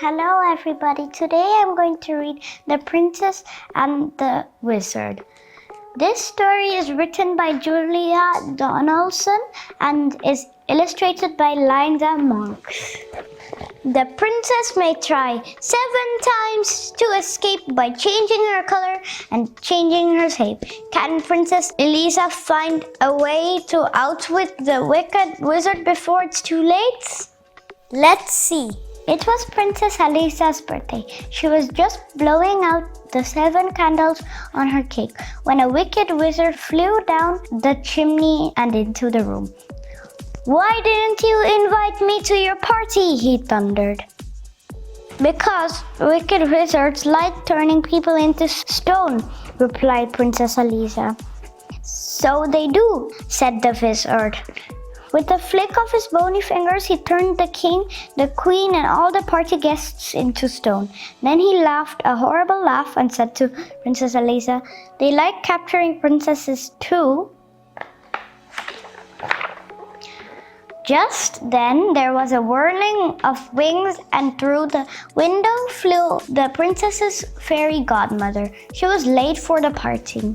Hello everybody, today I'm going to read The Princess and the Wizard. This story is written by Julia Donaldson and is illustrated by Linda Monks. The princess may try 7 times to escape by changing her color and changing her shape. Can Princess Eliza find a way to outwit the wicked wizard before it's too late? Let's see. It was Princess Eliza's birthday. She was just blowing out the 7 candles on her cake when a wicked wizard flew down the chimney and into the room. "Why didn't you invite me to your party?" he thundered. "Because wicked wizards like turning people into stone," replied Princess Eliza. "So they do," said the wizard. With a flick of his bony fingers, he turned the king, the queen, and all the party guests into stone. Then he laughed a horrible laugh and said to Princess Eliza, "They like capturing princesses too." Just then there was a whirling of wings, and through the window flew the princess's fairy godmother. She was late for the party.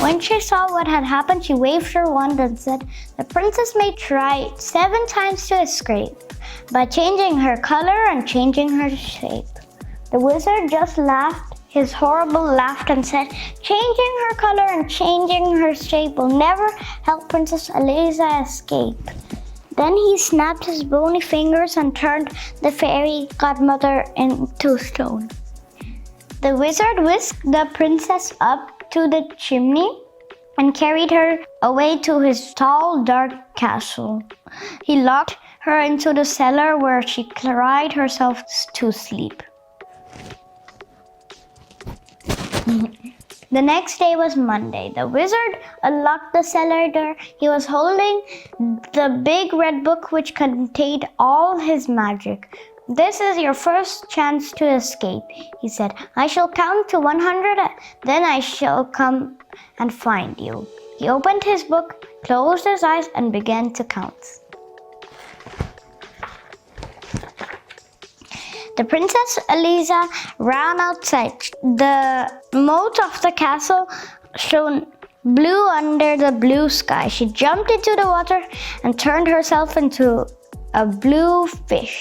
When she saw what had happened, she waved her wand and said, "The princess may try 7 times to escape by changing her color and changing her shape." The wizard just laughed his horrible laugh and said, "Changing her color and changing her shape will never help Princess Eliza escape." Then he snapped his bony fingers and turned the fairy godmother into stone. The wizard whisked the princess up to the chimney and carried her away to his tall, dark castle. He locked her into the cellar where she cried herself to sleep. The next day was Monday. The wizard unlocked the cellar door. He was holding the big red book which contained all his magic. "This is your first chance to escape," he said. "I shall count to 100, then I shall come and find you." He opened his book, closed his eyes, and began to count. The Princess Eliza ran outside. The moat of the castle shone blue under the blue sky. She jumped into the water and turned herself into a blue fish.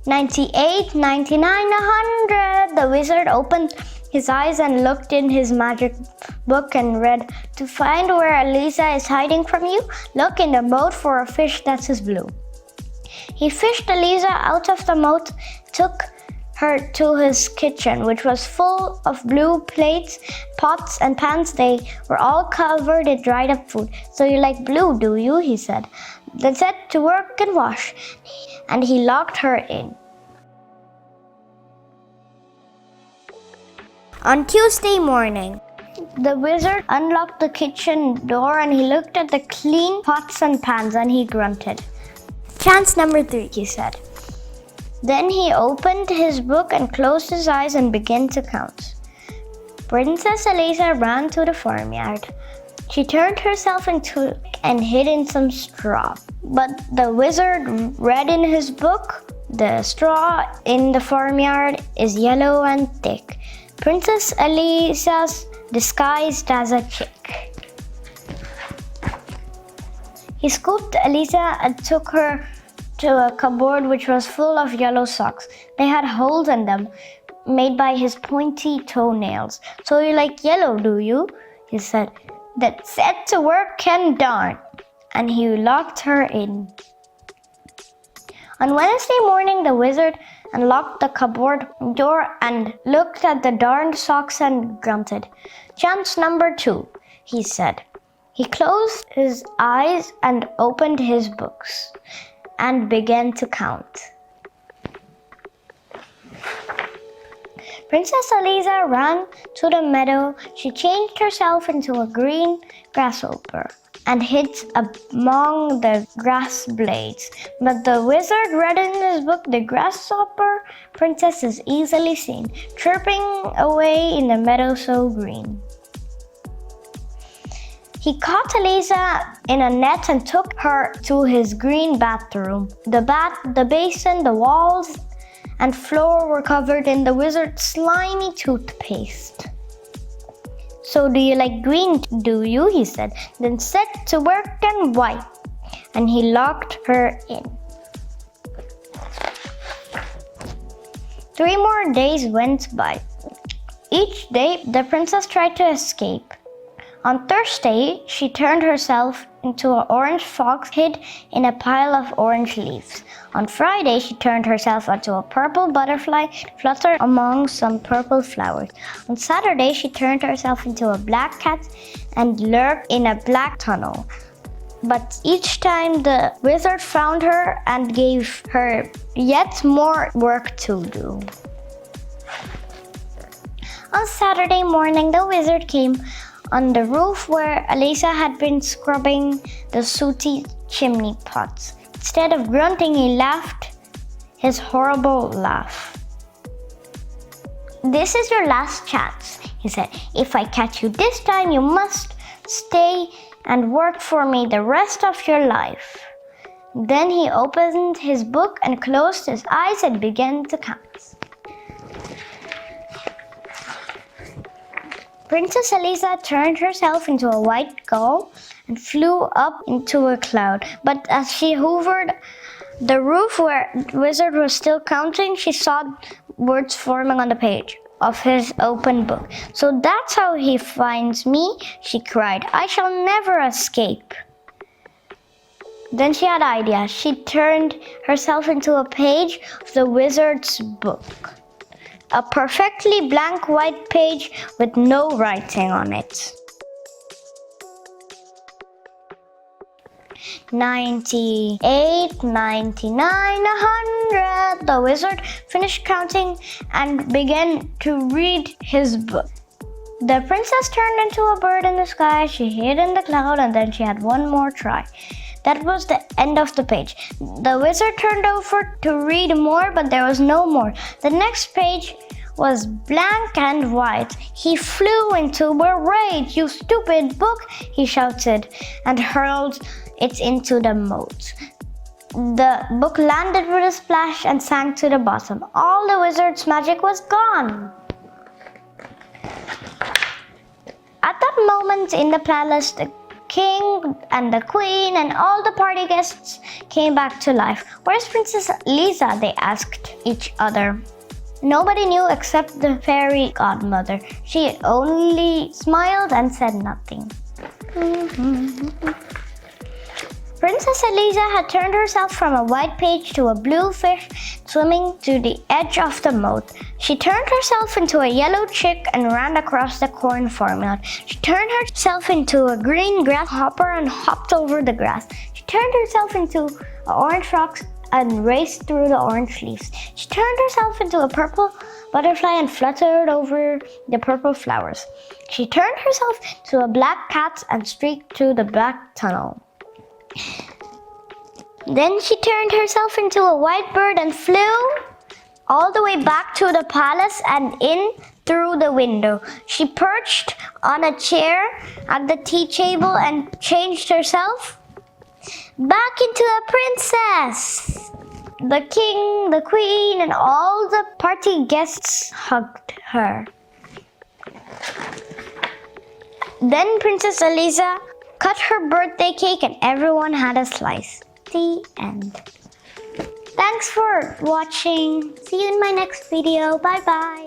98, 99, 100. The wizard opened his eyes and looked in his magic book and read, "To find where Eliza is hiding from you, look in the moat for a fish that is blue." He fished Eliza out of the moat, took her to his kitchen, which was full of blue plates, pots, and pans. They were all covered in dried up food. "So you like blue, do you?" he said. "Then set to work and wash." And he locked her in. On Tuesday morning, the wizard unlocked the kitchen door and he looked at the clean pots and pans and he grunted. "Chance number 3, he said. Then he opened his book and closed his eyes and began to count. Princess Eliza ran to the farmyard. She turned herself into and hid in some straw. But the wizard read in his book, "The straw in the farmyard is yellow and thick. Princess Eliza's disguised as a chick." He scooped Eliza and took her to a cupboard which was full of yellow socks. They had holes in them, made by his pointy toenails. "So you like yellow, do you?" he said. "Then set to work and darn." And he locked her in. On Wednesday morning, the wizard unlocked the cupboard door and looked at the darned socks and grunted. "Chance number 2, he said. He closed his eyes and opened his books and began to count. Princess Eliza ran to the meadow. She changed herself into a green grasshopper and hid among the grass blades. But the wizard read in his book, "The grasshopper princess is easily seen, chirping away in the meadow so green." He caught Eliza in a net and took her to his green bathroom. The basin, the walls, and floor were covered in the wizard's slimy toothpaste. "So do you like green, do you?" he said. "Then set to work and wipe." And he locked her in. 3 more days went by. Each day, the princess tried to escape. On Thursday, she turned herself into an orange fox hid in a pile of orange leaves. On Friday, she turned herself into a purple butterfly fluttered among some purple flowers. On Saturday, she turned herself into a black cat and lurked in a black tunnel. But each time the wizard found her and gave her yet more work to do. On Saturday morning, the wizard came on the roof where Elisa had been scrubbing the sooty chimney pots. Instead of grunting, he laughed his horrible laugh. "This is your last chance," he said. "If I catch you this time, you must stay and work for me the rest of your life." Then he opened his book and closed his eyes and began to count. Princess Elisa turned herself into a white gull and flew up into a cloud. But as she hovered the roof where the wizard was still counting, she saw words forming on the page of his open book. "So that's how he finds me," she cried. "I shall never escape." Then she had an idea. She turned herself into a page of the wizard's book. A perfectly blank white page with no writing on it. 98, 99, 100. The wizard finished counting and began to read his book. The princess turned into a bird in the sky. She hid in the cloud and then she had one more try. That was the end of the page. The wizard turned over to read more, but there was no more. The next page was blank and white. He flew into a rage. "You stupid book," he shouted and hurled it into the moat. The book landed with a splash and sank to the bottom. All the wizard's magic was gone. At that moment in the palace, the king and the queen and all the party guests came back to life. "Where's Princess Lisa?" they asked each other. Nobody knew except the fairy godmother. She only smiled and said nothing. Princess Elisa had turned herself from a white page to a blue fish swimming to the edge of the moat. She turned herself into a yellow chick and ran across the corn farmyard. She turned herself into a green grasshopper and hopped over the grass. She turned herself into an orange fox and raced through the orange leaves. She turned herself into a purple butterfly and fluttered over the purple flowers. She turned herself to a black cat and streaked through the black tunnel. Then she turned herself into a white bird and flew all the way back to the palace and in through the window. She perched on a chair at the tea table and changed herself back into a princess. The king, the queen, and all the party guests hugged her. Then Princess Elisa cut her birthday cake and everyone had a slice. The end. Thanks for watching. See you in my next video. Bye bye.